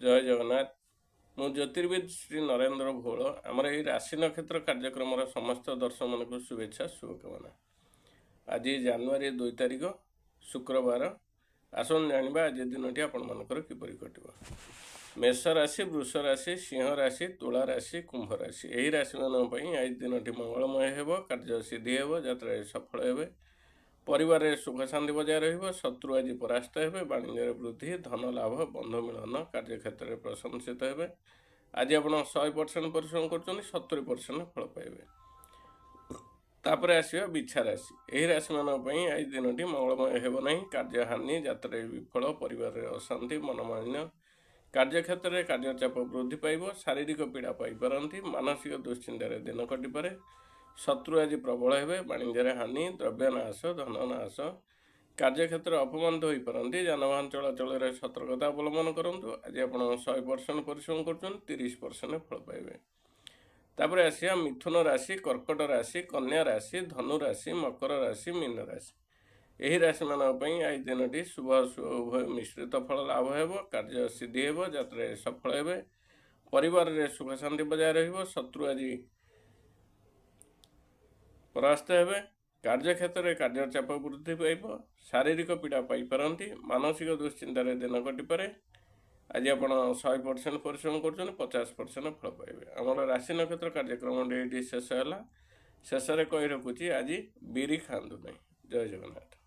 जय जगन्नाथ। मु ज्योतिर्विद श्री नरेंद्र भोल आमर यही राशि नक्षत्र कार्यक्रम समस्त दर्शक मन को शुभेच्छा शुभकामना। आज जनवरी 2 तारिख शुक्रवार। आसन जाना आज दिन टी आपण मानकर किपरि कटिब। मेष राशि, वृष राशि, सिंह राशि, तुला राशि, कुंभ राशि यही राशि मानी आज दिन टी मंगलमय हो, कार्य सिद्धि हो, यात्रा सफल हे, परिवार सुख शांति बजाय रत्रु आज परास्त हे, वाणिज्य वृद्धि, धन लाभ, बंधु मिलन, कार्यक्षेत्र में प्रशंसित हे। आज आप 100% परिश्रम कर 70% फल पाइबे। तापर आसवा बिछा राशि। यही राशि मानी आज दिन टी मंगलमय हो ना, कार्य हानि, यात्रा विफल, परिवार अशांति, मनमालिन्य, कार्यक्षेत्र में कार्यचाप वृद्धि पाइब, शारीरिक पीड़ा पाइपारती, मानसिक दुश्चिंतार दिन कटिपे, शत्रु आज प्रबल हे, वाणिज्य हानि, द्रव्यनाश, धननाश, कार्यक्षेत्र अपमानित हो पारती, जानवाहन चलाचल सतर्कता अवलम्बन करूँ। आज आप 100% परिश्रम कर 30% फल पाइबे। तापर आसिया मिथुन राशि, कर्कट राशि, कन्या राशि, धनु राशि, मकर राशि, मीन राशि यही राशि मानी आज दिन टी शुभ शुभ उभय मिश्रित फल लाभ हो, कार्य सिद्धि हो, यात्रा सफल हे, परिवार में सुख शांति बजाय रत्रु आज परास्त हे, कार्यक्षेत्र में कार्यचाप वृद्धि पाइब, शारीरिक पीड़ा पाइपारती, मानसिक दुश्चिंतार दिन कटिपे। आज आप 100% परिश्रम कर 50% फल पाइबे। आमर राशि नक्षत्र कार्यक्रम ये शेष है। शेष कही रखुची आज बिरी खातु नहीं। जय जगन्नाथ।